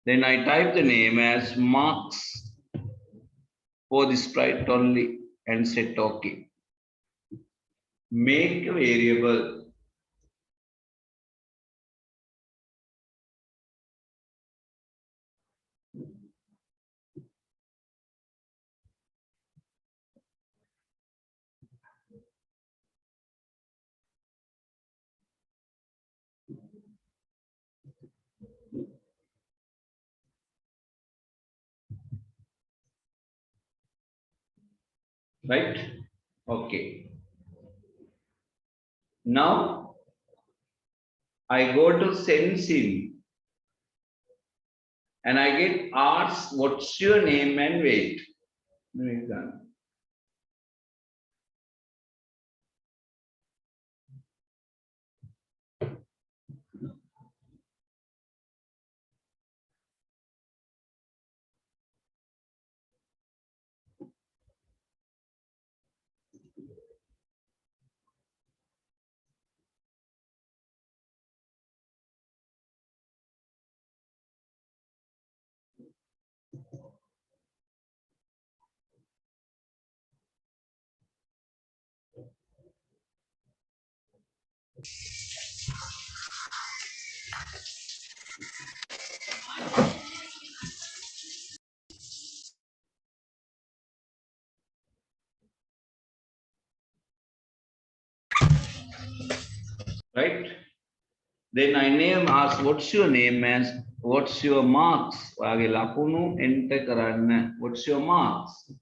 Then I type the name as marks for the sprite only and set OK. Make a variable right? Okay. Now I go to sensing and I get asked what's your name and weight. Right? Then I name ask what's your name as what's your marks? Wage lakunu enter karanna. What's your marks?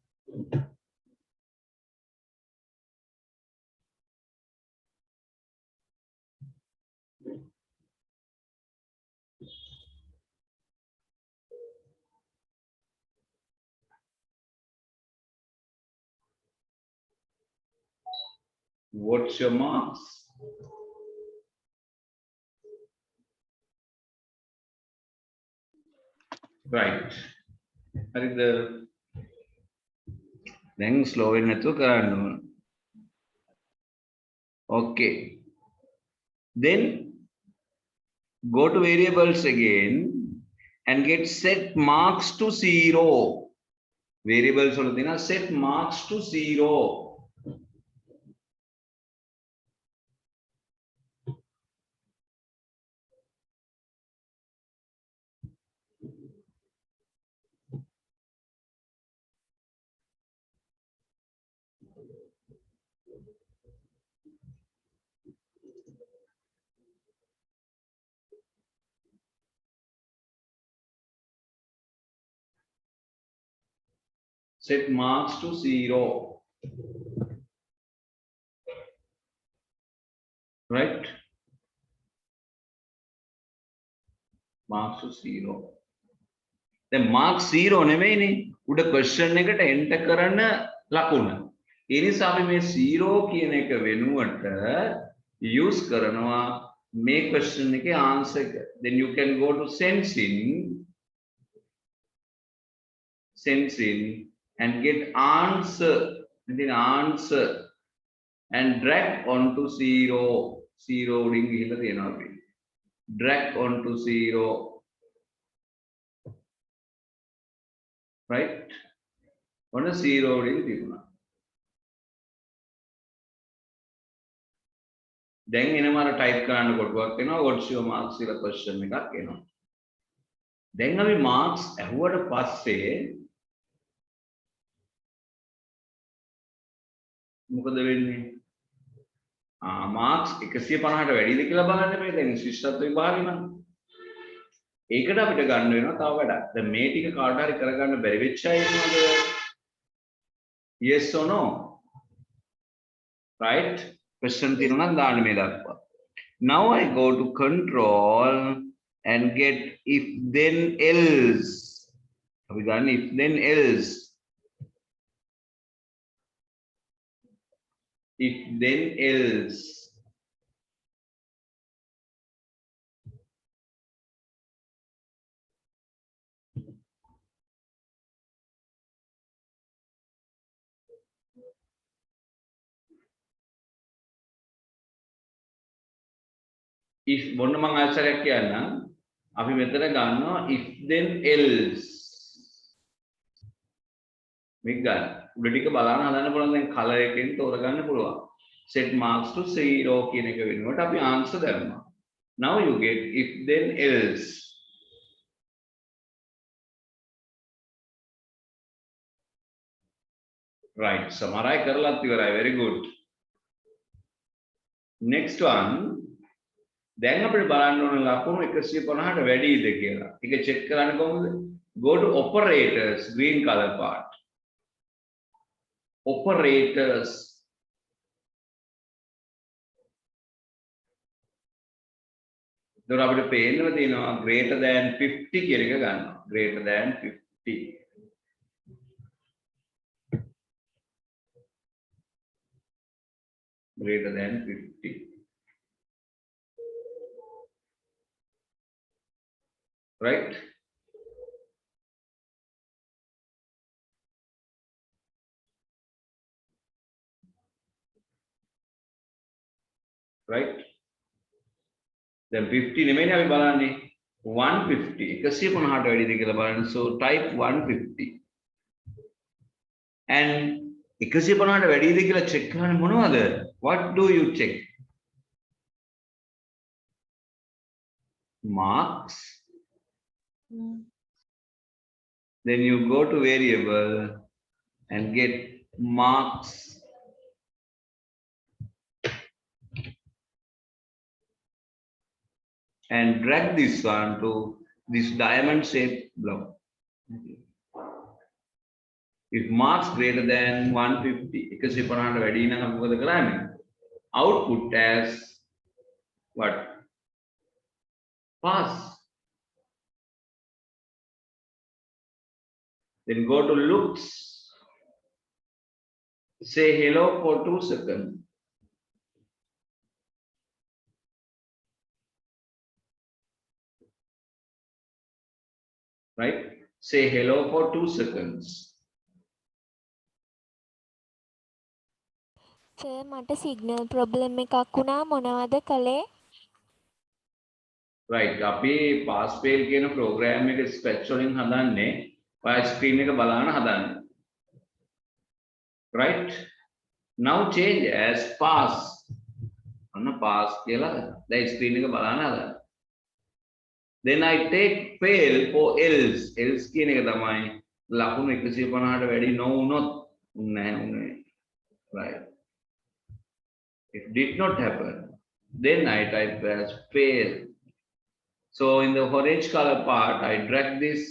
What's your marks? Right. හරිද? දැන් slow වෙන්නේ නැතුව කරන්න ඕන. Okay. Then go to variables again and get set marks to 0. Variables වල තියෙනවා set marks to 0. Set marks to 0. Right? Marks to 0. Then marks 0 නෙමෙයිනේ. උඩ question එකට enter කරන ලකුණ. ඒ නිසා අපි මේ 0 කියන එක වෙනුවට use කරනවා මේ question එකේ answer එක. Then you can go to sensing and get answer. Then answer and drag onto 0. 0 උඩින් ගිහිල්ලා තියෙනවා අපි. Drag onto 0. Right? On a 0 උඩින් තිබුණා. දැන් එනම අර type කරන්න කොටුවක් එනවා what's your marks කියලා question එකක් එනවා. දැන් අපි marks ඇහුවට පස්සේ මොකද වෙන්නේ? marks 150ට වැඩිද කියලා බලන්න මේ දැන් ශිෂ්ටත්ව විභාගෙ නම්. ඒකට අපිට ගන්න වෙනවා තව වැඩක්. දැන් මේ ටික කාට හරි කරගන්න බැරි වෙච්ච අය ඉන්නවද? Yes or no? Right? Question තියෙනවා නම් දාන්න මේ දක්වා. Now I go to control and get if then else. අපි ගන්න if then else. If then else. If මොන මං ආන්සරයක් කියන්නම් අපි මෙතන ගන්නවා if then else. මේක ගන්න. උඩ ටික බලන්න හදන්න පුළුවන් දැන් color එකෙන් තෝරගන්න පුළුවන්. set marks to 0 කියන එක වෙනුවට අපි answer දැම්මා. Now you get if then else. Right. සමහර අය කරලත් ඉවරයි. Very good. Next one. දැන් අපිට බලන්න ඕන ලකුණු 150ට වැඩිද කියලා. ඒක check කරන්න කොහොමද? Go to operators, green color part. Operators. එතකොට අපිට පේනවා තියෙනවා greater than 50 කියන එක ගන්නවා. Greater than 50. Greater than 50. Right? Right? Then 50 නෙමෙයිනේ අපි බලන්නේ 150 150ට වැඩිද කියලා බලන්න. So type 150 and 150ට වැඩිද කියලා check කරන්නේ මොනවද? What do you check? Marks. Then you go to variable and get marks. And drag this one to this diamond shaped block. If marks greater than 150, 150ට වැඩි නම් අපි මොකද කරන්නේ? Output as what? Pass. Then go to looks. Say hello for 2 seconds. Right? Say hello for 2 seconds. Sir මට signal problem එකක් වුණා මොනවද කළේ? Right. අපි pass fail කියන program එක scratch වලින් හදන්නේ. ඔය screen එක බලන්න හදන්නේ. Right? Now change as pass. අන්න pass කියලා දැන් screen එක බලන්න හදන්න. Then I take fail for else. Else කියන එක තමයි ලකුණු 150ට වැඩි නොවුනොත් නැහැ. Right. It did not happen. Then I type as fail. So in the orange color part, I drag this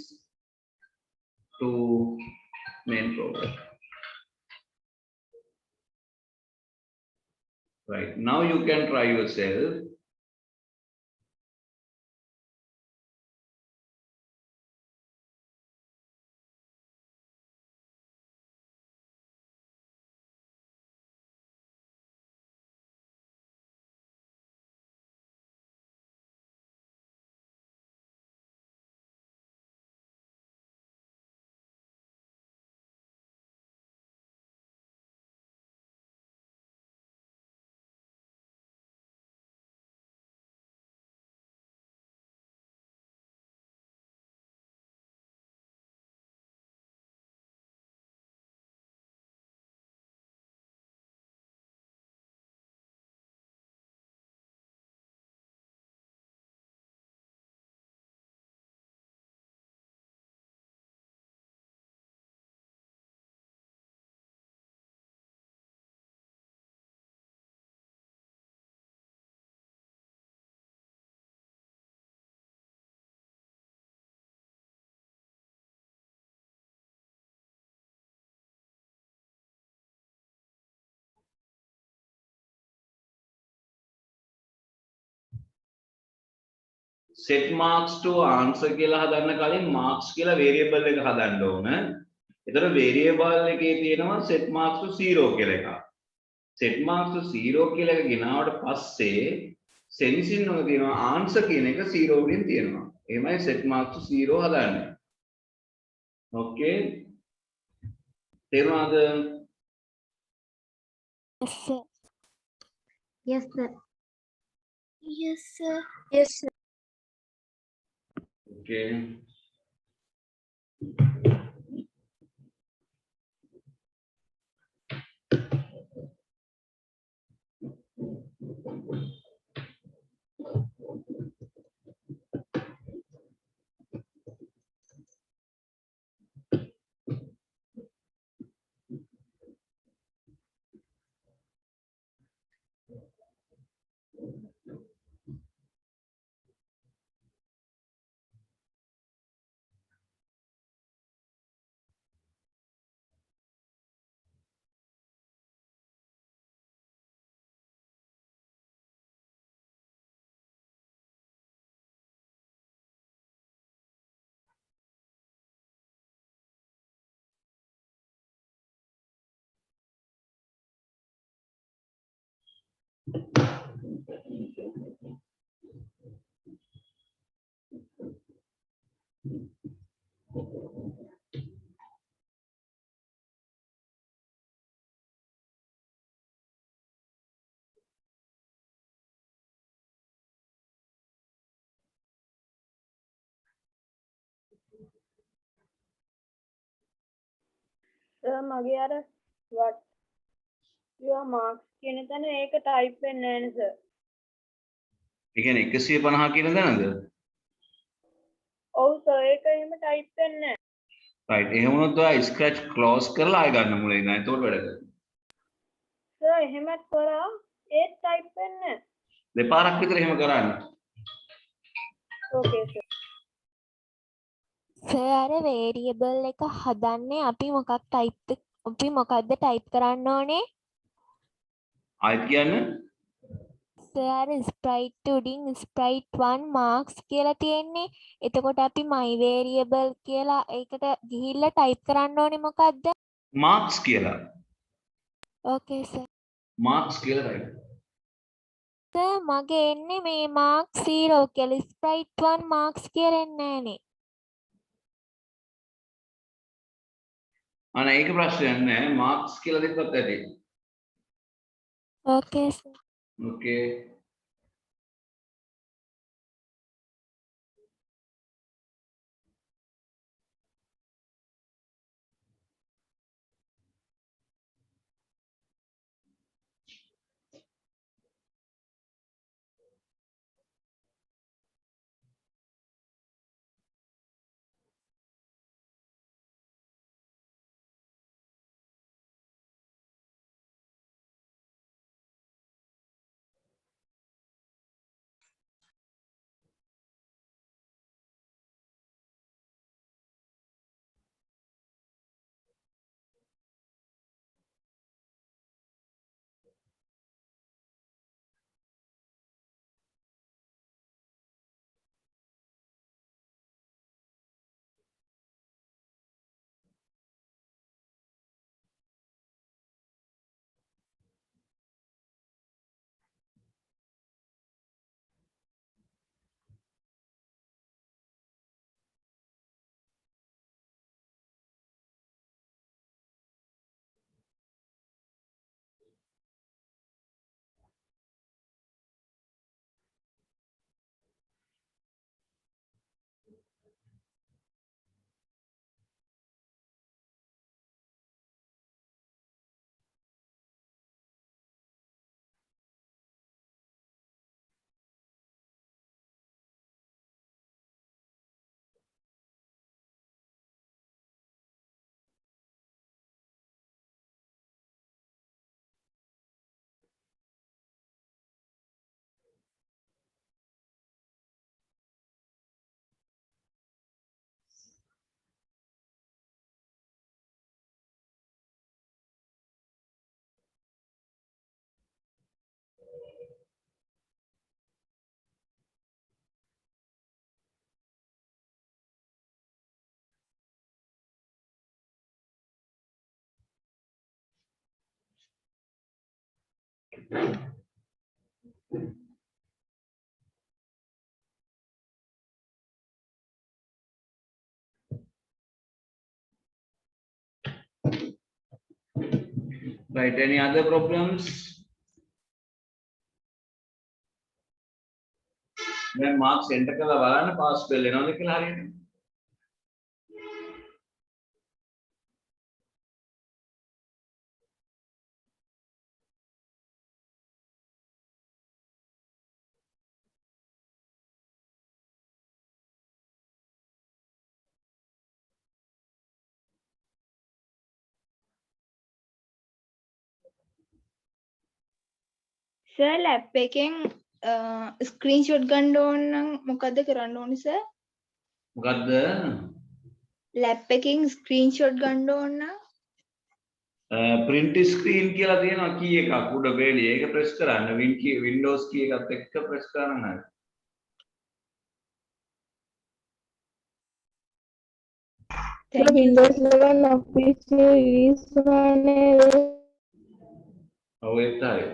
to main program. Right. Now you can try yourself. Set marks to answer කියලා හදන්න කලින් marks කියලා variable එක හදන්න ඕන. ඒතර variable එකේ තියෙනවා set marks to 0 කියලා එකක්. set marks to 0 කියලා එක ගෙනාවට පස්සේ sensing එක තියෙනවා answer කියන එක 0 වලින් තියෙනවා. එහෙමයි set marks to 0 හදන්නේ. Okay. තේරුණාද? Yes sir. Yes, sir. Yes sir. Yes, sir. Okay. Sir මගේ අර what your marks කියන තැන ඒක ටයිප් වෙන්නේ නැහැ නේ සර්. ඒ කියන්නේ 150 කියන දනද? ඔව් සර් ඒක එහෙම ටයිප් වෙන්නේ නැහැ. right එහෙම වුණොත් ඔයා scratch close කරලා ආය ගන්න මුලින් ඉඳන් එතකොට වැඩ කරනවා. සර් එහෙමත් කරා ඒත් ටයිප් වෙන්නේ නැහැ. දෙපාරක් විතර එහෙම කරන්න. ඕකේ සර්. සර් අර වේරියබල් එක හදන්නේ අපි මොකක්ද ටයිප් කරන්න ඕනේ? ආයෙත් කියන්න. සර් අර ස්ප්‍රයිට් උඩින් sprite1 marks කියලා තියෙන්නේ. එතකොට අපි my variable කියලා ඒකට ගිහිල්ලා ටයිප් කරන්න ඕනේ මොකක්ද? marks කියලා. ඕකේ සර්. marks කියලා type. සර් මගේ එන්නේ මේ marks 0 කියලා sprite1 marks කියලා එන්නේ නැහනේ. අනේ ඒක ප්‍රශ්නයක් නෑ marks කියලා දෙන්නත් ඇති. ඕකේ sir. okay. Right, any other problems? දැන් මාක්ස් එන්ටර් කරලා බලන්න පාස් බෙල් එනවද කියලා හරියට. සර් ලැප් එකෙන් ස්ක්‍රීන්ෂොට් ගන්න ඕන නම් මොකද්ද කරන්න ඕනි සර්? මොකද්ද? ලැප් එකෙන් ස්ක්‍රීන්ෂොට් ගන්න ඕන නම් print screen කියලා තියෙනවා key එකක් උඩ වේලිය. ඒක press කරන්න. Windows key එකත් එක්ක press කරන්න හරි. Windows 11 Office release වුණානේ. ඔව් ඒක තමයි.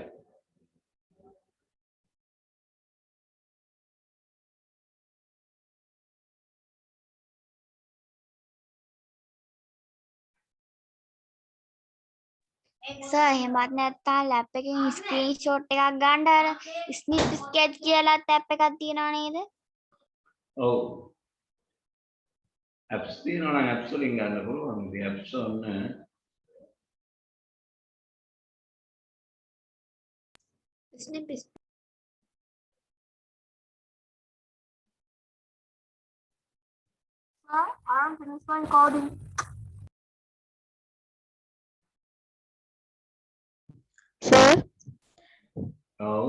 සර් එහෙමත් නැත්නම් ලැප් එකෙන් ස්ක්‍රීන්ෂොට් එකක් ගන්න අර ස්නිප් ස්කෙච් කියලා ටැප් එකක් තියෙනවා නේද? ඔව්. apps තියෙනවා නම් apps වලින් ගන්න පුළුවන්. ඉතින් apps ඔන්න ස්නිප් I'm finished my coding. Sir, ඔව්.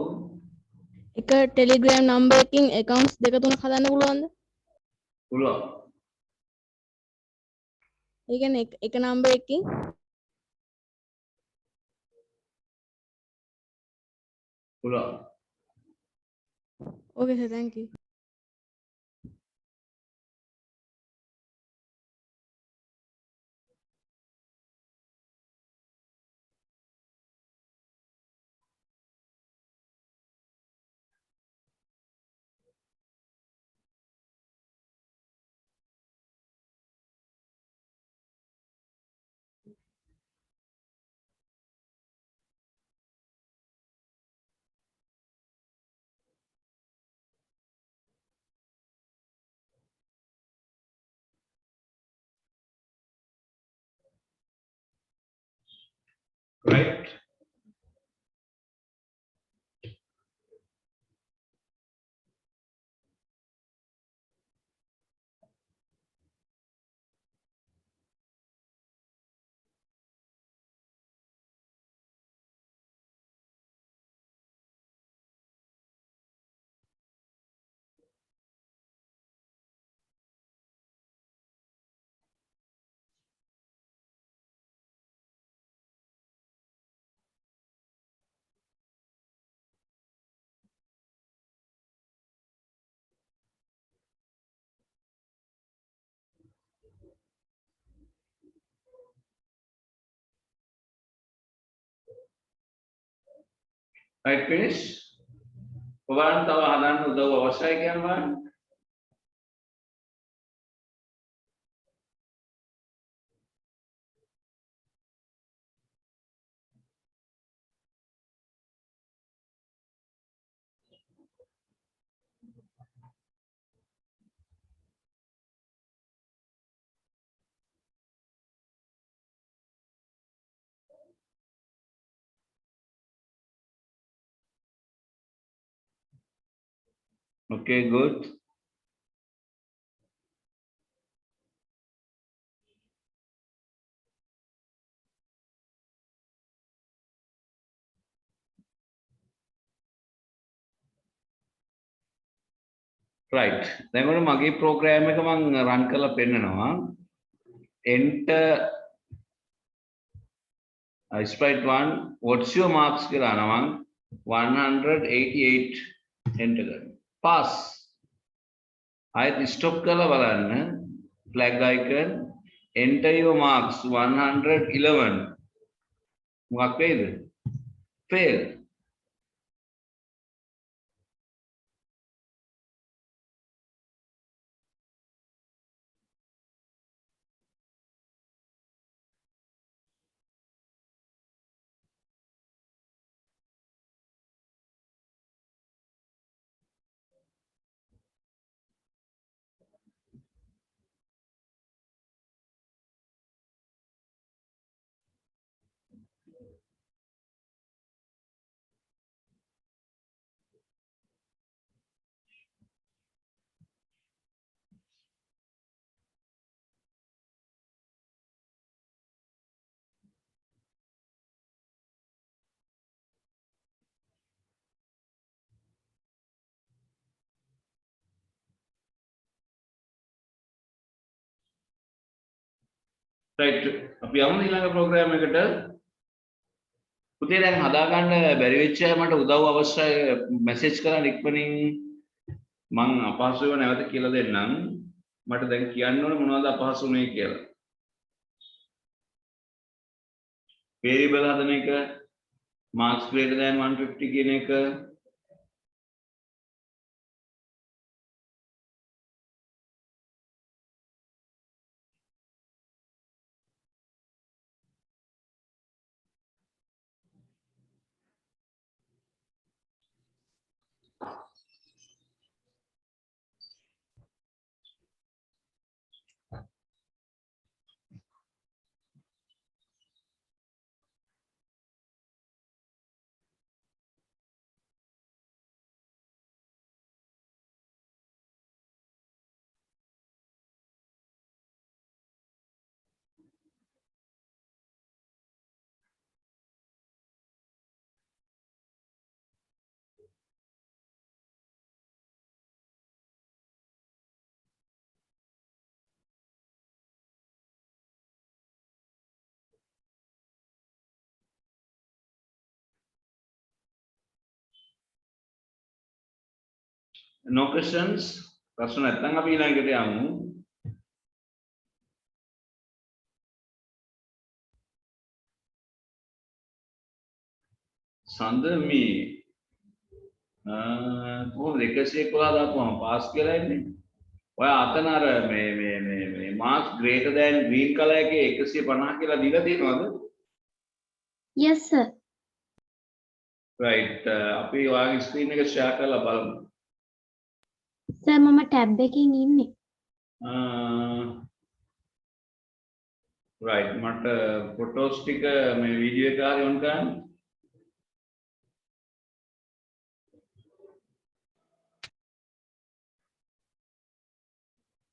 එක Telegram number එකකින් accounts දෙක තුනක් හදන්න පුළුවන්ද? පුළුවන්. ඒ කියන්නේ එක number එකකින් පුළුවන්. Okay sir, thank you. Right. Right, finish. ඔයාලට තව හදන්න උදව් අවශ්‍යයි කියන බලන්න. Okay, good. Right. දැන් ඔන්න මගේ program එක මම run කරලා පෙන්නනවා. Enter sprite 1 what's your marks කියලා අහනවා මම 188 enter කරනවා. Pass. ආයෙත් stop කරලා බලන්න. Flag icon enter your marks 111. මොකක් වෙයිද? Fail. right අපි යමු ඊළඟ ප්‍රෝග්‍රෑම් එකට පුතේ දැන් හදා ගන්න බැරි වෙච්ච අය මට උදව් අවශ්‍යයි මැසේජ් කරන්න ඉක්මනින් මං අපහසුව නැවත කියලා දෙන්නම් මට දැන් කියන්න ඕනේ මොනවද අපහසු උනේ කියලා variable හදන එක marks greater than 150 කියන එක no questions ප්‍රශ්න නැත්නම් අපි ඊළඟට යමු සඳමි කොහොමද 111 දාපුවම පාස් කියලා ඉන්නේ ඔය අතන අර මේ Marx greater than green color එකේ 150 කියලා දීලා තියෙනවද Yes, sir. right අපි ඔයාගේ ස්ක්‍රීන් එක ෂෙයා කරලා බලමු Sir, මම tab එකකින් ඉන්නේ. right මට ෆොටෝස් ටික මේ වීඩියෝ එක හරි ඔන් කරන්න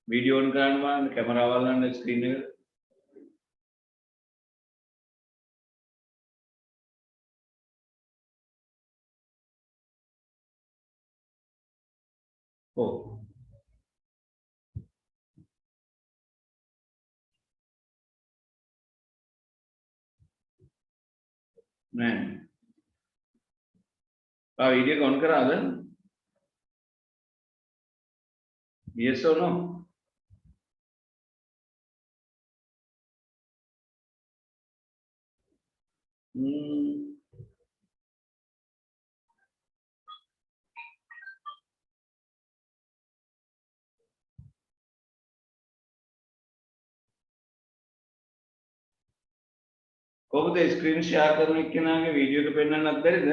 වීඩියෝ ඔන් කරන්න බලන්න කැමරාව වලන්න ස්ක්‍රීන් එක ඔව් නෑ වීඩියෝ එක ඔන් කරාද yes or no කොහොමද ස්ක්‍රීන් ෂෙයා කරන එක්කෙනාගේ වීඩියෝ එක පෙන්වන්නත් බැරිද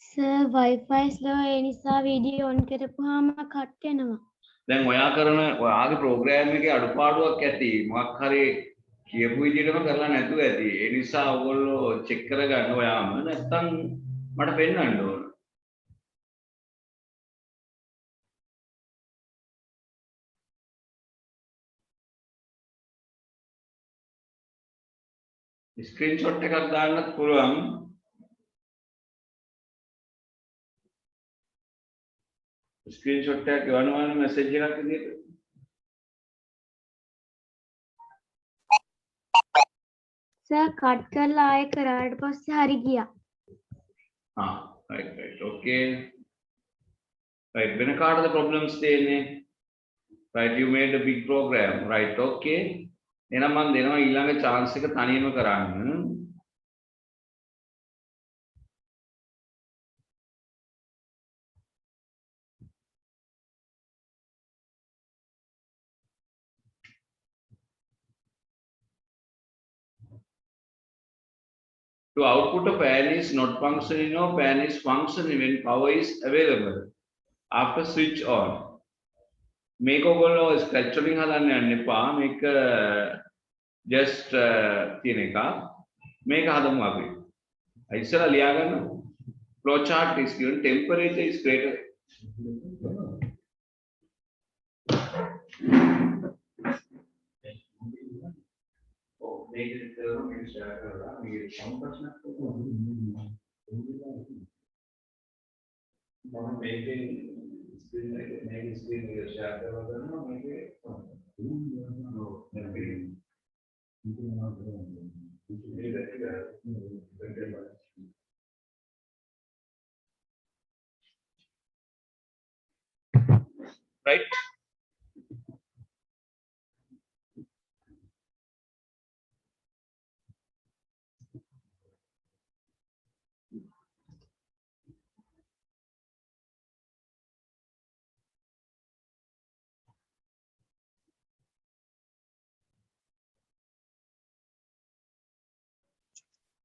Sir, Wi-Fi slow ඒ නිසා වීඩියෝ on කරපුවාම කට් වෙනවා. දැන් ඔයා කරන ඔයාගේ ප්‍රෝග්‍රෑම් එකේ අඩුපාඩුවක් ඇති මොකක් හරි කියපු විදිහටම කරලා නැතුව ඇති ඒ නිසා ඔයගොල්ලෝ චෙක් කරගන්න ඔයාම නැත්තම් මට පෙන්වන්න ඕන ස්ක්‍රීන්ෂොට් එකක් දාන්නත් පුළුවන් ස්ක්‍රීන්ෂොට් එකක් ගන්නවනම් මැසේජ් එකක් විදිහට Sir, කට් කරලා ආයෙ කරාට පස්සේ හරි ගියා. right okay right වෙන කාටද problems තියෙන්නේ right you made a big program right okay එහෙනම් මම දෙනවා ඊළඟ chance එක තනියම කරන්න to output a fan is not functioning or fan is functioning when power is available after switch on මේක ඔයගොල්ලෝ ස්ක්‍රැච් වලින් හදන්න යන්න එපා මේක just තියෙන එක මේක හදමු අපි ඉස්සෙල්ලා ලියා ගන්න flow chart is given temperature is greater මේක විතරම මේක ෂෙයා කරලා මේ සම්ප්‍රශ්නක් මම මේකේ ස්ක්‍රීන් එක ෂෙයා කරලා ගන්නවා මේකේ Right?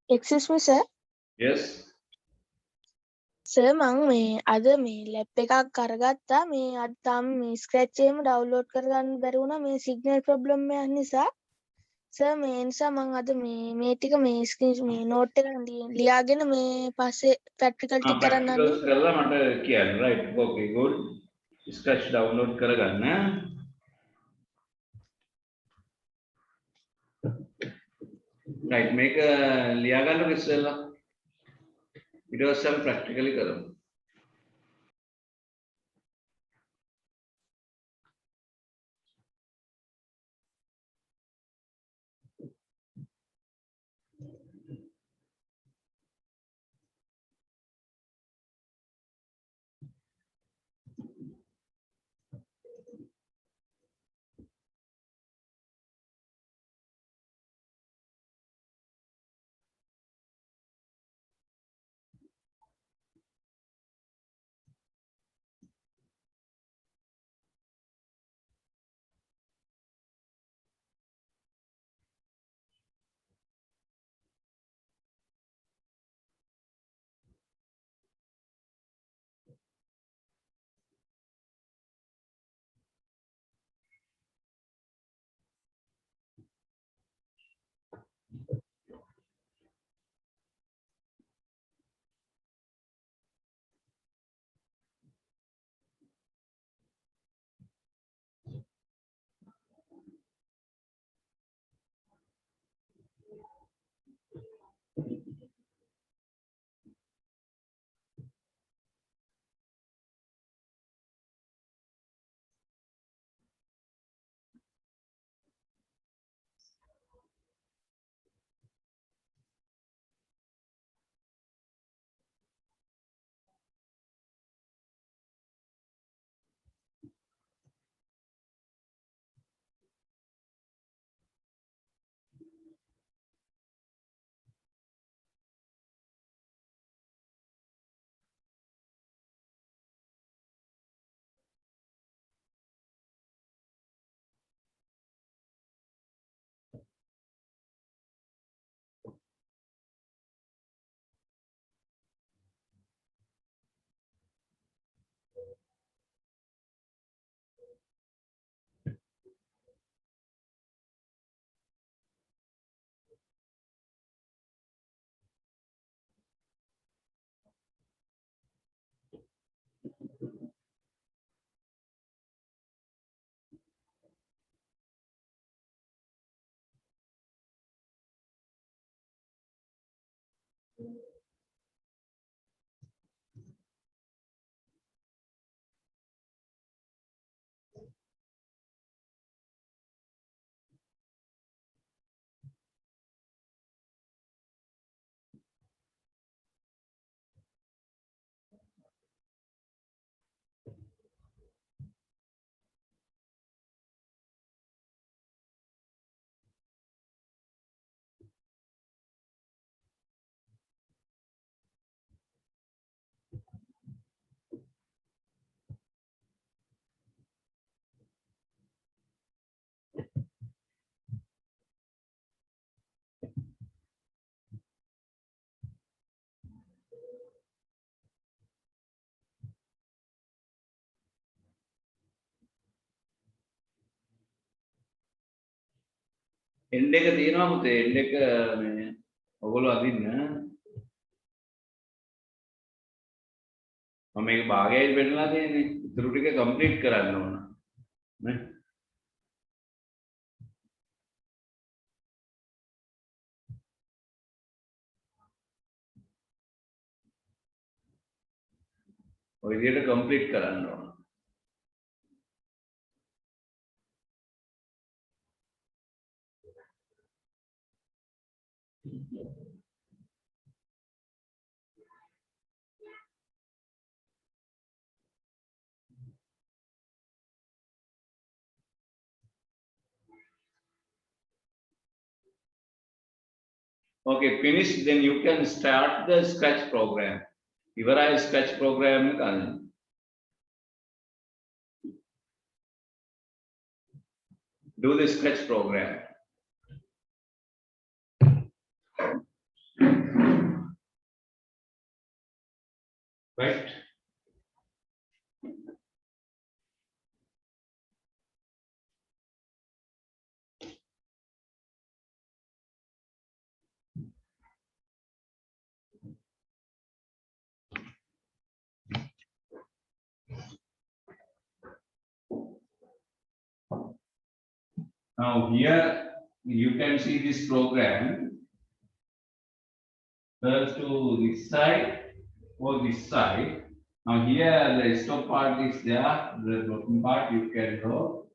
Excuse me, sir. Yes. Sir මං මේ අද මේ ලැප් එකක් කරගත්තා මේ අද තාම මේ ස්ක්‍රැච් එකම ඩවුන්ලෝඩ් කරගන්න බැරි වුණා මේ සිග්නල් ප්‍රොබ්ලම් එකක් නිසා සර් මේ නිසා මං අද මේ ටික මේ ස්ක්‍රීන් මේ නෝට් එක ලියාගෙන මේ පස්සේ ප්‍රැක්ටිකල් ටික කරන්න practicals කරලා මට කියන්න. right. okay good. scratch download කරගන්න. right මේක ලියා ගන්නකො ඉස්සෙල්ලා. ඊට පස්සේ අපි practically කරමු. end එක තියෙනවා පුතේ end එක මේ ඔයගොල්ලෝ අදින්න මම මේක භාගයයි වෙන්නලා තියෙන්නේ ඉතුරු ටික කම්ප්ලීට් කරන්න ඕන නේ ඔය විදිහට කම්ප්ලීට් කරන්න ඕන Okay, finish. Then you can start the Scratch program. Ivara Scratch program kan. Do the Scratch program. Right. Now here you can see this program. First to this side or this side. Now here the stop part is there. The bottom part you can draw.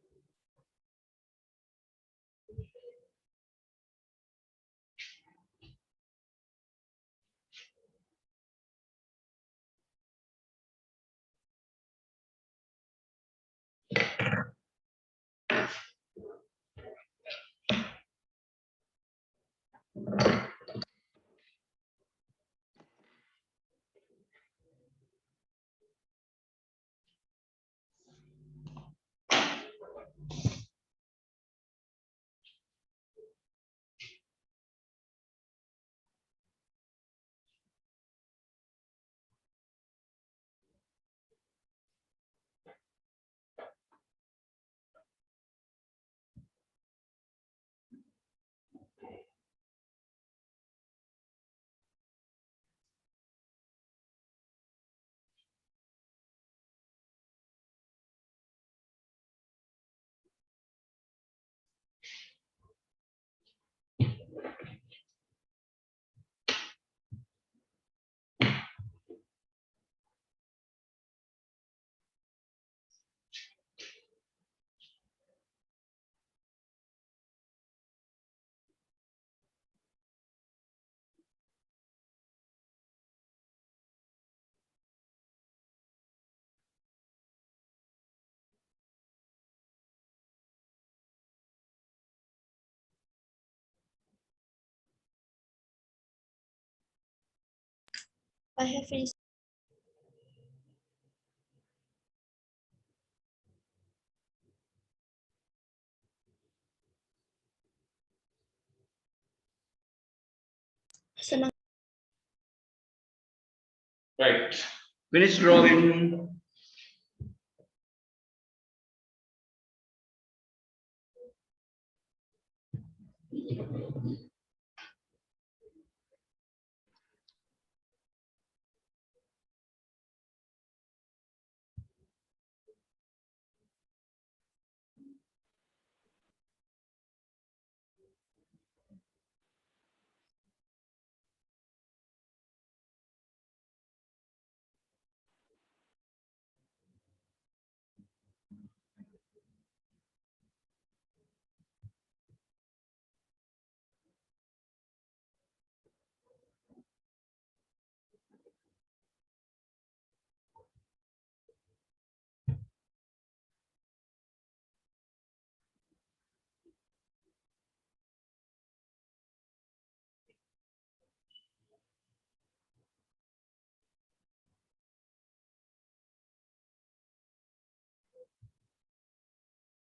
I have finished. Senang. Right. Finish drawing.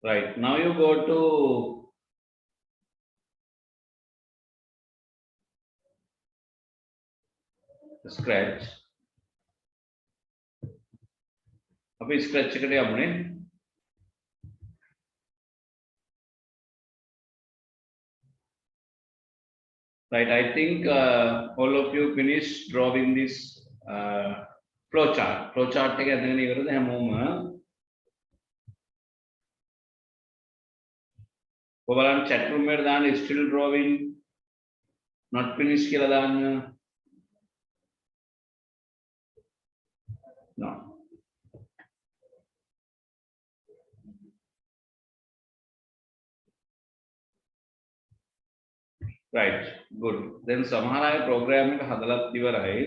Right. Now you go to Scratch. अभी Scratch करें हमने. Right. I think all of you finished drawing this flow chart. Flow chart के अंदर नहीं करते हैं हम वो वाला chat room में दान still drawing not finished किया दान no. right, good. Then සමහර අය program එක හදලත් ඉවරයි.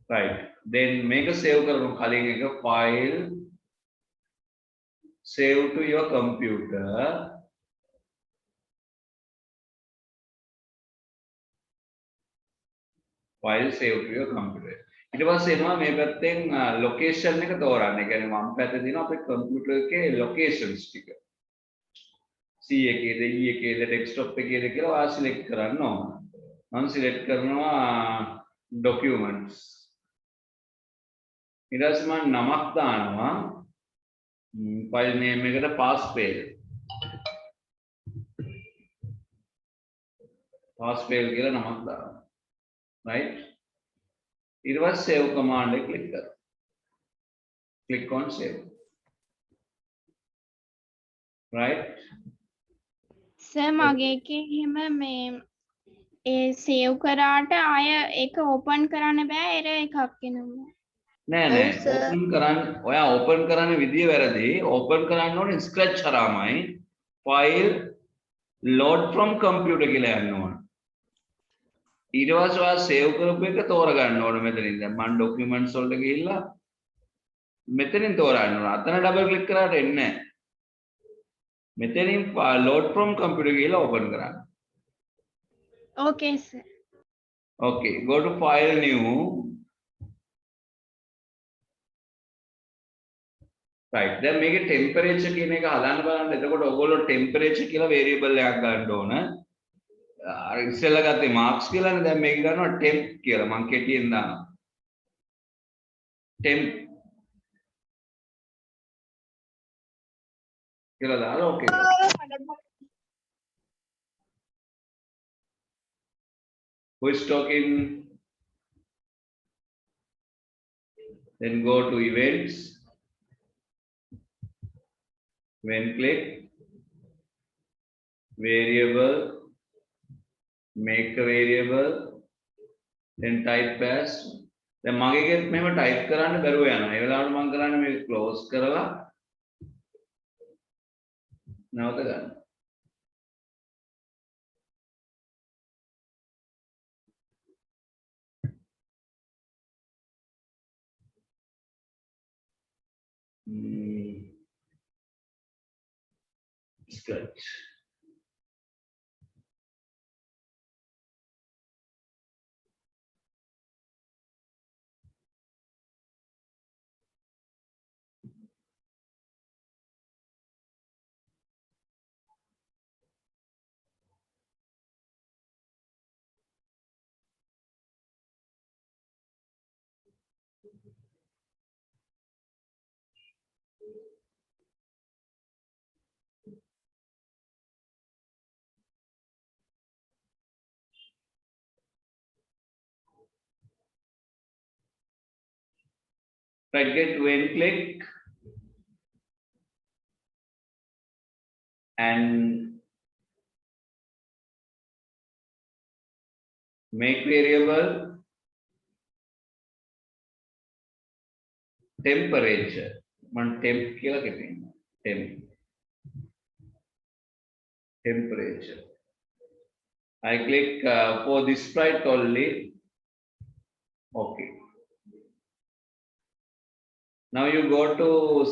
Right, then මේක save කරමු. කලින් එක file save to your computer. File save to your computer. ඊට පස්සේ එනවා මේ පැත්තෙන් location එක තෝරන්න. ඒ කියන්නේ වම් පැත්තේ තියෙන අපේ computer එකේ locations ටික. C එකේද E එකේද desktop එකේද කියලා ඔයා select කරන්න ඕන. මම select කරනවා documents. ඊට පස්සේ මම නමක් දානවා. file name එකට passfail. passfail කියලා නමක් දානවා. right? ඊට පස්සේ save command එක click කරන්න. click on save. right? Sir මගේ එකේ එහෙම මේ ඒ සේව් කරාට ආය ඒක ඕපන් කරන්න බෑ එරර් එකක් එනවා. නෑ නෑ open කරන්න ඔයා open කරන්න විදිය වැරදි. open කරන්න ඕනේ scratch හරහාමයි file load from computer කියලා යන්න ඕන. ඊට පස්සේ ඔයා save කරපු එක තෝරගන්න ඕනේ මෙතනින්. දැන් මම documents වලට ගිහිල්ලා මෙතනින් තෝරන්න ඕන. අතන double click කරාට එන්නේ නෑ. මෙතනින් load from computer ගිහිල්ලා open කරන්න. ඕකේ sir. okay, go to file new. right, දැන් මේකේ temperature කියන එක හදන්න බලන්න. එතකොට ඔයගොල්ලෝ temperature කියලා variable එකක් ගන්න ඕන. අර ඉස්සෙල්ලා ගත්තේ marks කියලානේ. දැන් මේක ගන්නවා temp කියලා. මම කෙටියෙන් දානවා. temp කියලා දාලා okay. Who is talking? Then go to events. When click variable, make a variable, then type as. දැන් මගේ එකෙත් මෙහෙම type කරන්න බැරුව යනවා. ඒ වෙලාවට මම කරන්නේ මේක close කරලා නැවත ගන්න. Scratch. Right, get when click and make variable temperature. Man temp කියලා කෙටියෙන්. temp temperature. I click for this sprite only. Okay. Now you go to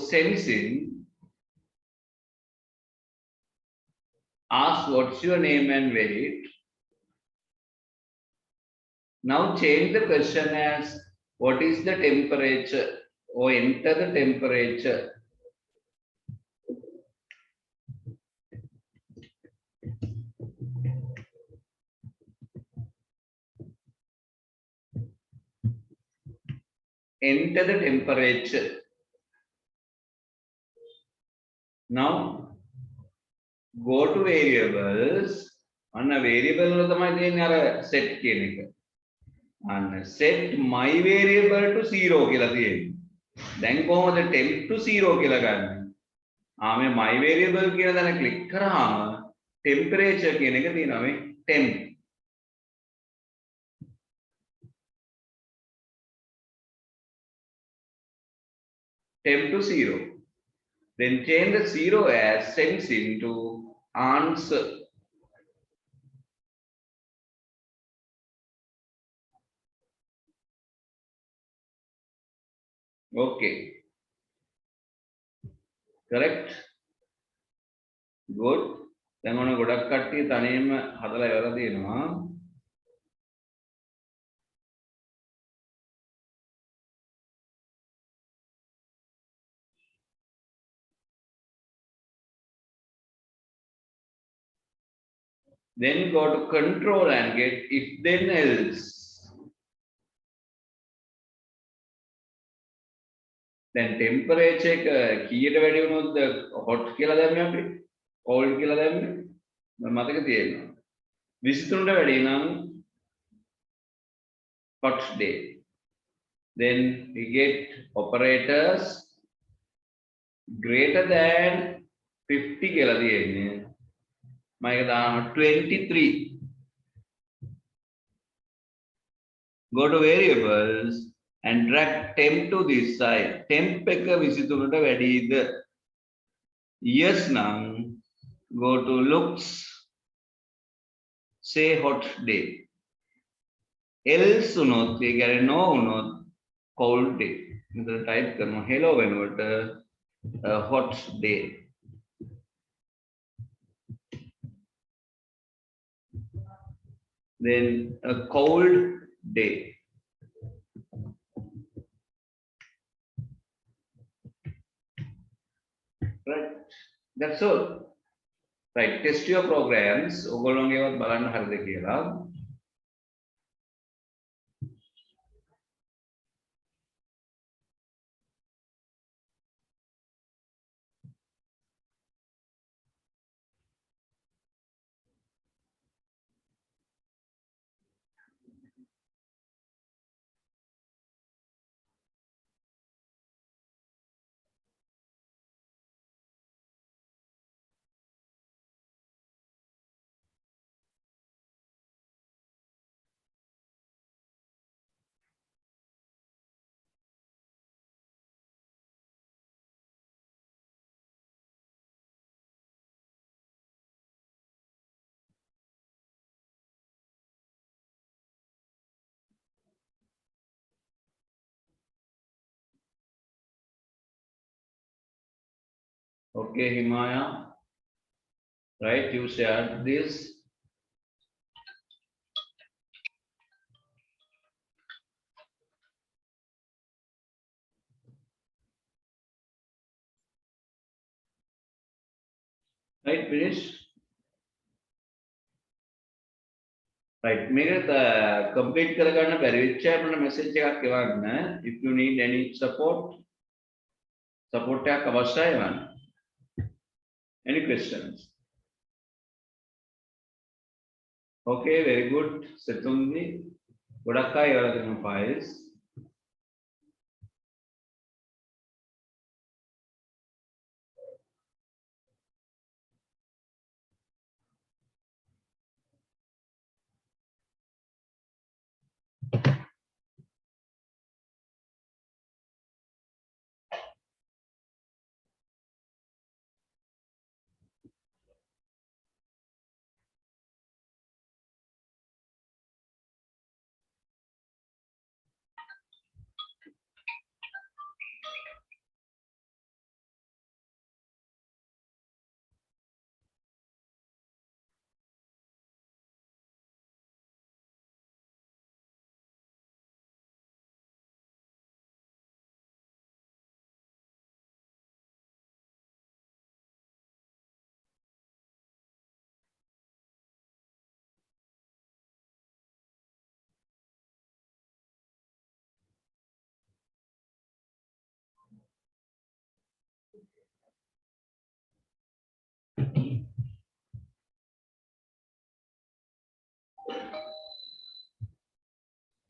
sensing. Ask what's your name and weight. Now change the question as what is the temperature, or enter the temperature. Enter the temperature. Now go to variables. අන්න variable වල තමයි තියෙන්නේ අර set කියන එක. අන්න set my variable to 0 කියලා තියෙන්නේ. දැන් කොහොමද temp to 0 කියලා ගන්න? මේ my variable කියන දන ක්ලික් කරාම temperature කියන එක තියෙනවා මේ temp. temp to 0. Then change the 0 as sense into answer. Okay. Correct? Good. දැන් ඔන්න ගොඩක් කට්ටිය තනියම හදලා ඉවරලා තියෙනවා. Then go to control and get if then else. Then temperature එක කීයට වැඩි වුණොත්ද hot කියලා දැම්මේ අපි cold කියලා දැම්මේ මම මතක තියෙනවා 23ට වැඩි නම් hot day. Then we get operators greater than 50 කියලා තියෙන්නේ මම ඒක දානවා 23. Go to variables and drag temp to this side. Temp එක 23ට වැඩිද? Yes නම් go to looks, say hot day. Else උනොත් ඒ කියන්නේ no උනොත් cold day. මෙතන type කරනවා hello වෙනුවට hot day. Then a cold day. Right, that's all. Right, test your programs. ඔයගොල්ලෝගේවත් බලන්න හරිද කියලා. Okay, Himaya. Right, you shared this. Right, finish. Right, මේක complete කරගන්න බැරි වෙච්ච අය අපිට message එකක් එවන්න. If you need any support එකක් අවශ්‍යයි වань. Any questions? Okay, very good. Setundi. ගොඩක් අය ඉවර කරන files.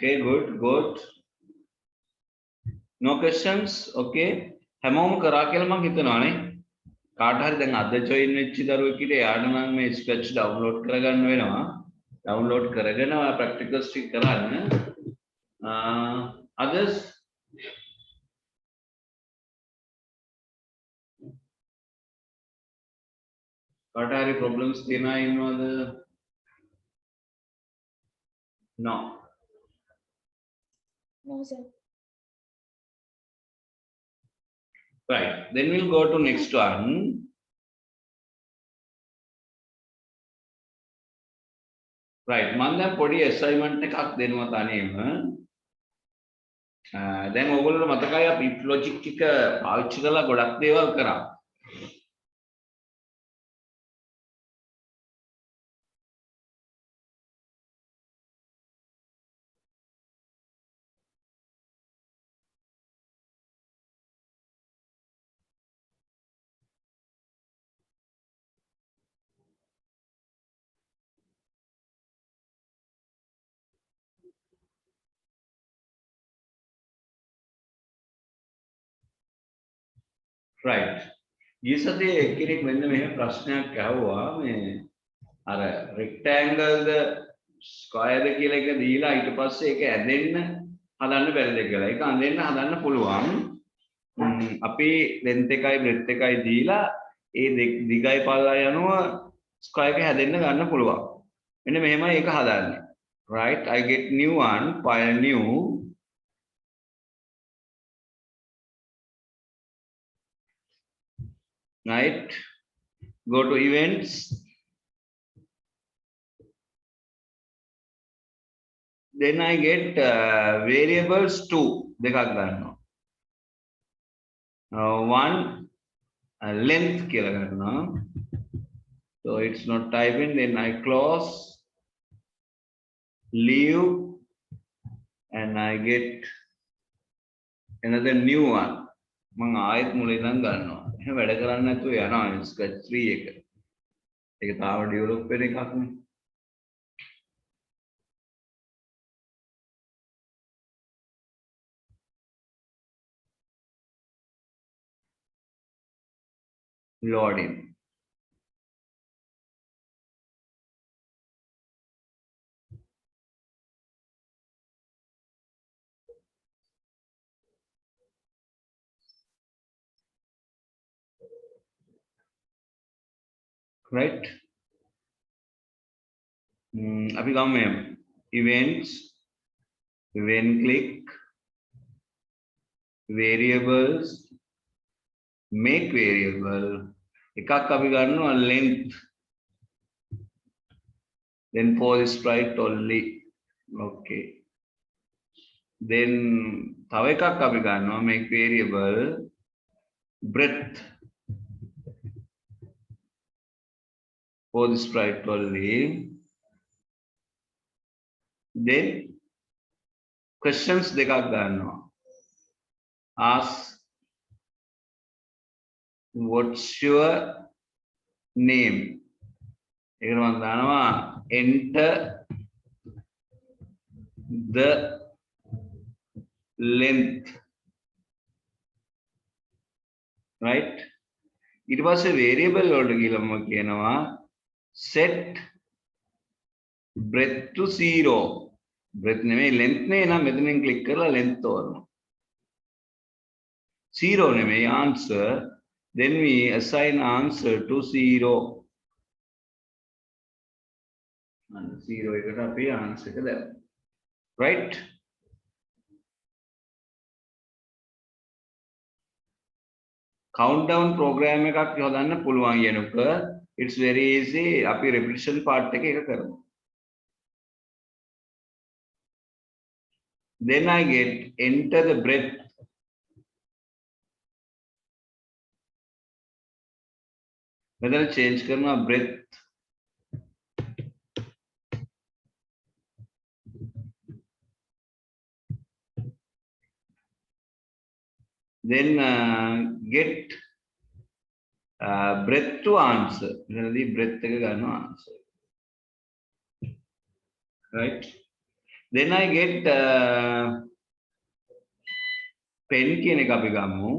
Okay, good. No questions? Okay. හැමෝම කරා කියලා මම හිතනවානේ. කාට හරි දැන් අද join වෙච්ච දරුවෙක් ඉතින් යාට නම් මේ sketch download කරගන්න වෙනවා. Download කරගෙන practicals ටික කරන්න. Others? කාට හරි problems තියෙනවා ඉන්නවද? No. No, sir. Right. Then we'll go to next one. Right. මම දැන් පොඩි assignment එකක් දෙනවා තනියම. දැන් ඕගොල්ලෝ මතකයි අපි if logic එක පාවිච්චි කරලා ගොඩක් දේවල් කරා. Right. ගිය සතියේ එක්කෙනෙක් මෙන්න මෙහෙම ප්‍රශ්නයක් අහුවා මේ අර rectangle ද square ද කියලා එක දීලා ඊට පස්සේ ඒක ඇදෙන්න හදන්න බැරිද කියලා. ඒක ඇදෙන්න හදන්න පුළුවන්. අපි length එකයි breadth එකයි දීලා ඒ දිගයි පළලයි අනුව square එක හැදෙන්න ගන්න පුළුවන්. මෙන්න මෙහෙමයි ඒක හදන්නේ. Right, I get new one, file new. Right, go to events. Then I get variables 2 දෙකක් ගන්නවා. One length කියලා ගන්නවා. So it's not typing, then I close, leave, and I get another new one. මම ආයෙත් මුලින් ඉඳන් ගන්නවා. එහෙනම් වැඩ කරන්නේ නැතුව යනවා sketch 3 එක. ඒක තාම ඩෙවලොප් වෙන එකක් නේ. Loading. Right. අපි ගමු මෙහෙම. Events, event click, variables, make variable. එකක් අපි ගන්නවා length. Then for the sprite only. Okay. Then තව එකක් අපි ගන්නවා make variable breadth. For the sprite only. Then questions දෙකක් ගන්නවා. Ask what's your name? ඒකට මම දානවා enter the length. Right? ඊට පස්සේ variable වලට ගිහලා මම කියනවා set breadth to 0. breadth නෙමෙයි length නේ, නම් මෙතනින් click කරලා length තෝරනවා. 0 නෙමෙයි answer, then we assign answer to 0. and 0 එකට අපි answer එක දානවා. Right? countdown program එකක් හදන්න පුළුවන් යනුක. It's very easy. අපි repetition part එක කරමු. Then I get enter the breadth. මෙතන change කරනවා breadth. Then get breadth to answer. මෙතනදී breadth එක ගන්නවා answer. Right? Then I get pen කියන එක අපි ගමු.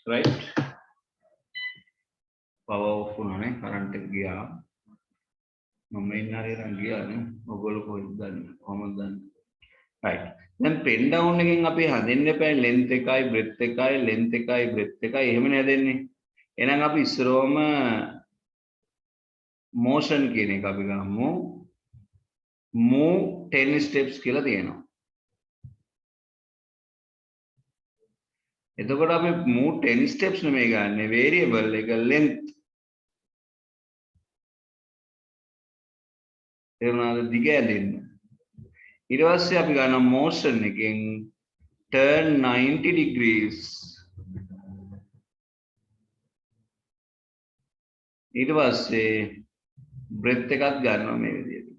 right? Power off උනානේ current එක ගියා මම ඉන්න හරියට ගියානේ ඔයගොල්ලෝ කොහොමද දන්නේ right දැන් pen down එකෙන් අපි හදින්න එපා length එකයි breadth එකයි length එකයි breadth එකයි එහෙමනේ හදන්නේ එහෙනම් අපි ඉස්සරවම motion කියන එක අපි ගමු move 10 steps කියලා තියෙනවා එතකොට අපි move 10 steps නෙමෙයි ගන්න variable එක length තේරුණාද දිග ඇදෙන්න ඊට පස්සේ අපි ගන්න motion එකෙන් turn 90 degrees ඊට පස්සේ breadth එකක් ගන්නවා මේ විදිහට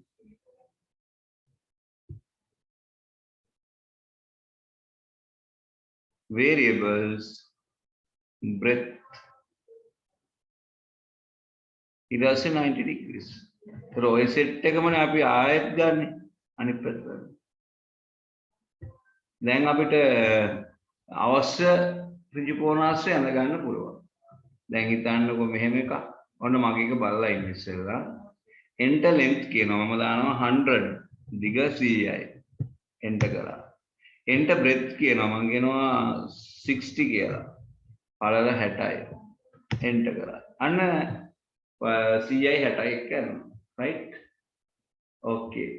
variables breadth ඊට පස්සේ 90 degrees ඒතර ඔය සෙට් එකමනේ අපි ආයෙත් ගන්න අනිත් පැත්තට දැන් අපිට අවශ්‍ය ඍජු කෝණාශ්‍රය අඳ ගන්න පුළුවන් දැන් හිතන්නකෝ මෙහෙම එකක් ඔන්න මගේ එක බලලා ඉන්න ඉස්සෙල්ලා enter length කියනවා මම දානවා 100 දිග 100යි enter කරා enter breadth කියනවා මම කියනවා 60 කියලා පළල 60යි enter කරා අන්න 100යි 60යි කරනවා right okay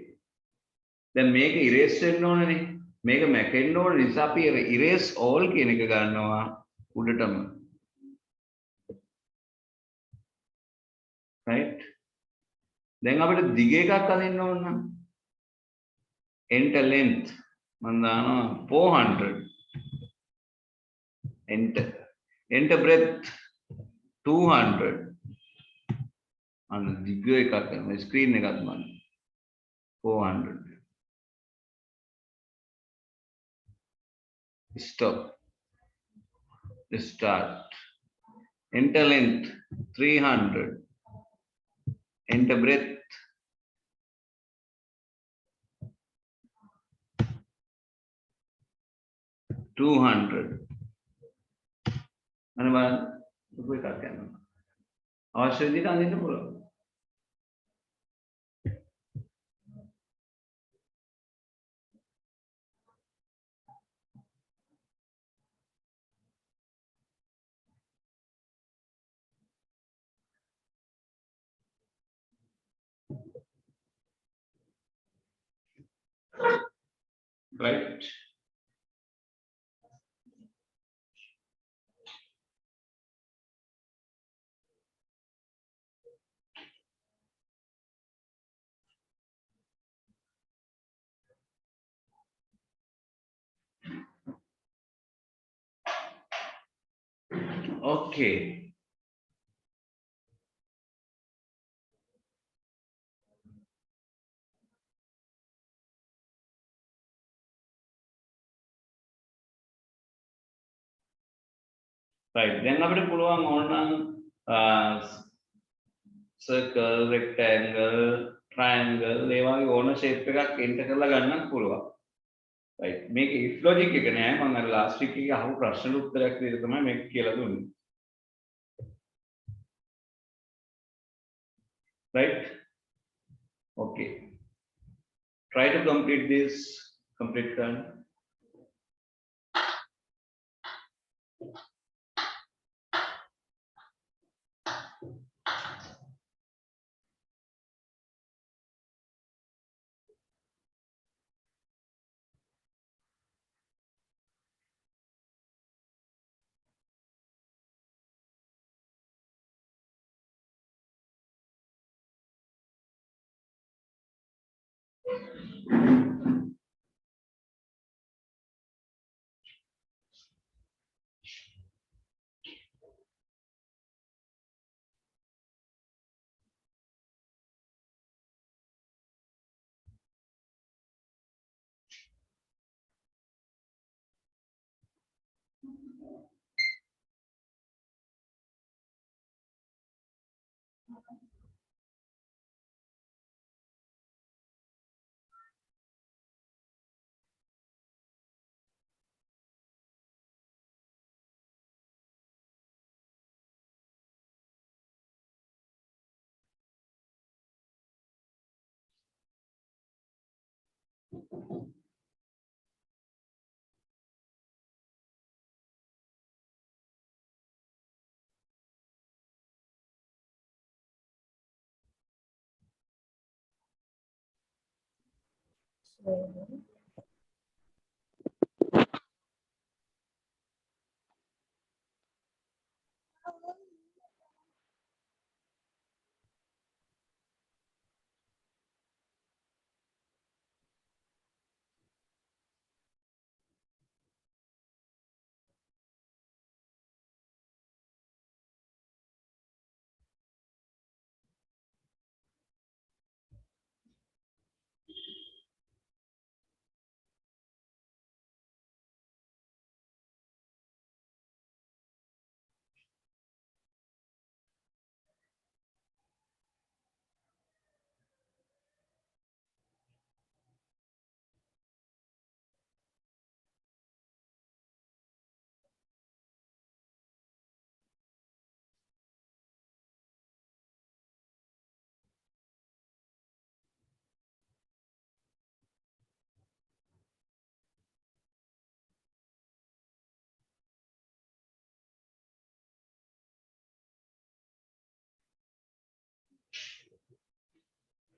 දැන් මේක erase වෙන්න ඕනනේ මේක මැකෙන්න ඕන නිසා අපි erase all කියන එක ගන්නවා උඩටම right දැන් අපිට දිග එකක් අදින්න ඕන නම් enter length මම දානවා 400 enter breadth 200 අන්න දිග එකක් කරනවා ස්ක්‍රීන් එකක් මම 400 stop start enter length 300 enter breadth 200 අන්න බලන්න දුක එකක් යනවා අවශ්‍ය විදිහට අඳින්න පුළුවන් right okay right දැන් අපිට පුළුවන් ඕනනම් circle rectangle triangle ඒ වගේ ඕන shape එකක් enter කරලා ගන්නත් පුළුවන් right මේක if logic එක නෑ මම අර last week එකේ අහපු ප්‍රශ්නෙට උත්තරයක් විදිහට තමයි මේක කියලා දුන්නේ right okay try to complete this complete turn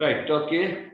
Right, okay.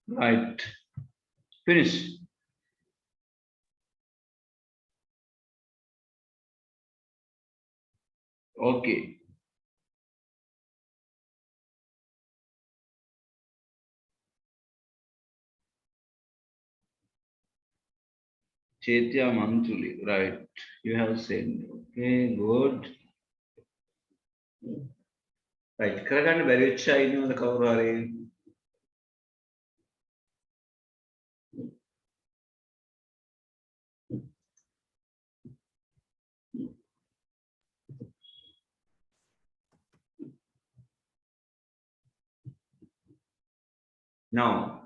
Right. Finish. Okay. Chaitya Manchuli. Right. You have said. Okay, good. Right. Karagana very shiny on the cover. Now.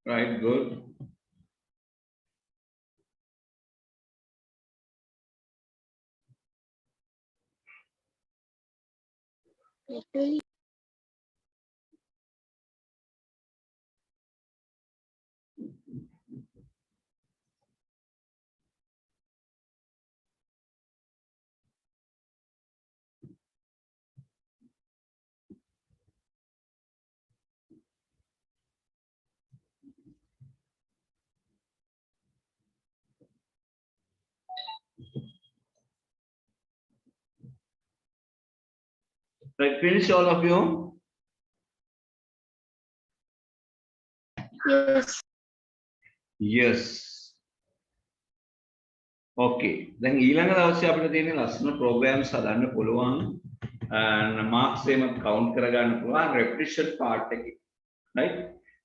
Right, good. Literally. Right, finish all of you. yes. Okay. දැන් ඊළඟ දවසේ අපිට තියෙන ලස්සන programs හදන්න පුළුවන්. marks එහෙම count කරගන්න පුළුවන් repetition part එකේ. Right?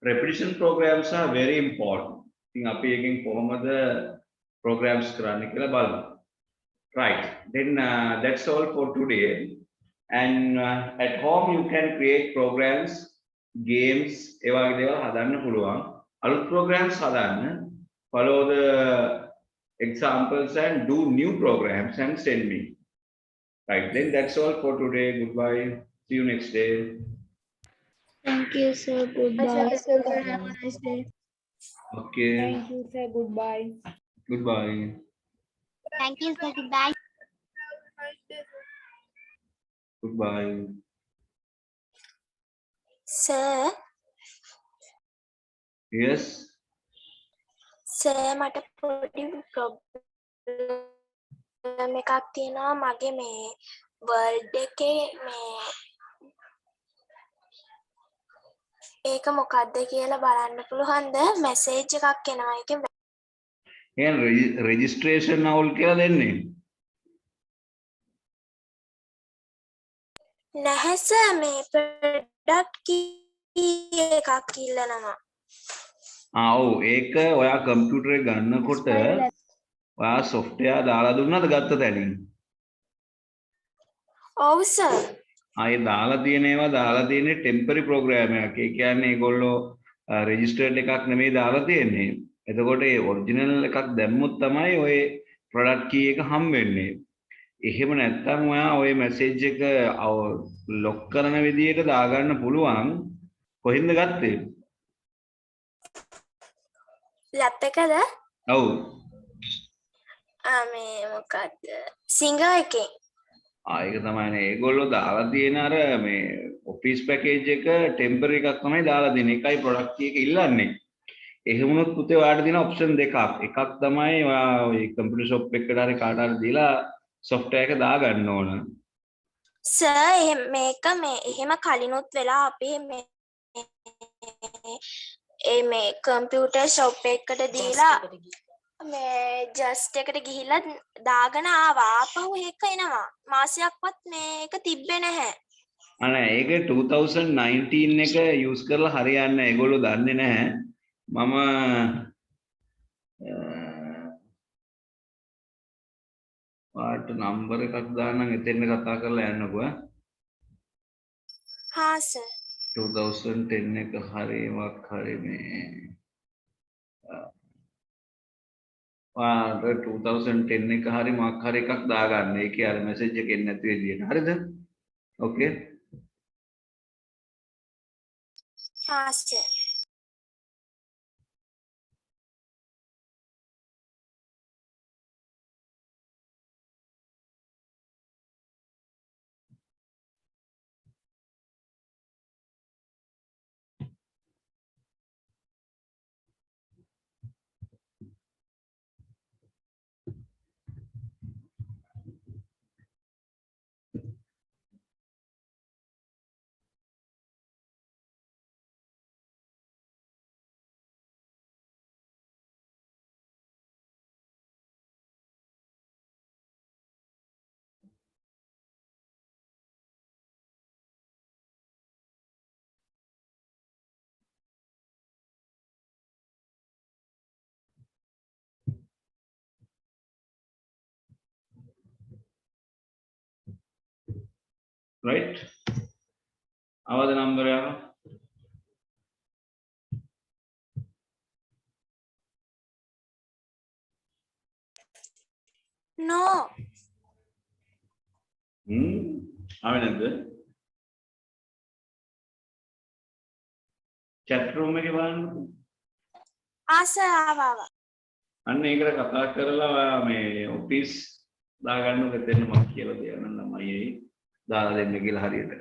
Repetition programs are very important. ඉතින් අපි එකෙන් කොහොමද programs කරන්න කියලා බලමු. Right. Then that's all for today. And at home you can create programs, games, ඒ වගේ දේවල් හදන්න පුළුවන්. අලුත් programs හදන්න. Follow the examples and do new programs and send me. Right. Then that's all for today. Goodbye. See you next day. Thank you, sir. Goodbye. Have a nice day. Okay. Thank you, sir. Goodbye. Goodbye. Thank you, sir. Goodbye. Goodbye. Sir, Yes. sir මට පොඩි problem එකක් තියෙනවා මගේ මේ world එකේ මේ ඒක මොකක්ද කියලා බලන්න පුළුවන්ද? මැසේජ් එකක් එනවා ඒකේ එහෙනම් registration අවුල් කියලා දෙන්නේ. නැහැ සර් මේ ප්‍රොඩක්ට් කී එකක් ඉල්ලනවා. ඔව් ඒක ඔයා කම්පියුටරේ ගන්නකොට ඔයා software දාලා දුන්නාද ගත්ත තැනින්? ඔව් සර්. ආයේ දාලා තියෙන ඒවා දාලා තියෙන්නේ ටෙම්පරරි ප්‍රෝග්‍රෑම් එකක්. ඒ කියන්නේ ඒගොල්ලෝ රෙජිස්ටර්ඩ් එකක් නෙමෙයි දාලා තියෙන්නේ. එතකොට ඒ ඔරිජිනල් එකක් දැම්මොත් තමයි ඔය ප්‍රොඩක්ට් කී එක හම් වෙන්නේ. එහෙම නැත්නම් ඔයා ඔය මැසේජ් එක ලොක් කරන විදියට දාගන්න පුළුවන්. කොහෙන්ද ගත්තේ? ලැප් එකද? ඔව්. මේ මොකක්ද? සිංගර් එකේ. ඒක තමයිනේ ඒගොල්ලෝ දාලා තියෙන අර මේ ඔෆිස් පැකේජ් එක ටෙම්පරරි එකක් තමයි දාලා දෙන්නේ. ඒකයි ප්‍රොඩක්ට් කී එක ඉල්ලන්නේ. එහෙම වුණොත් පුතේ ඔයාලට තියෙන ඔප්ෂන් දෙකක්. එකක් තමයි ඔයා ඔය කම්පියුටර් ෂොප් එකකට හරි කාට හරි දීලා software එක දාගන්න ඕන. සර් මේක මේ එහෙම කලිනුත් වෙලා අපි මේ කම්පියුටර් ෂොප් එකකට දීලා මේ ජස්ට් එකට ගිහිල්ලා දාගෙන ආවා. ආපහු ඒක එනවා. මාසයක්වත් මේක තිබ්බේ නැහැ. අනේ ඒක 2019 එක යූස් කරලා හරියන්නේ නැහැ. ඒගොල්ලෝ දන්නේ නැහැ. මම පාට නම්බර එකක් දාන්නම් එතෙන් කතා කරලා යන්නකෝ. හා සර්. 2010 එක හරියමක් හරි මේ 2010 එක හරි මාක් හරි එකක් දාගන්න. ඒකේ අර මැසේජ් එක එන්නේ නැති විදියට. හරිද? ඕකේ. හා සර්. right? අවද නම්බරය no. ආවේ නැද්ද? chat room එකේ බලන්නකෝ. සර් ආවා. අන්න ඒකට කතා කරලා ඔයා මේ ඔෆිස් දාගන්නකො එතන මම කියලා දෙන්නම් ළමයි දාලා දෙන්න කියලා හරියට.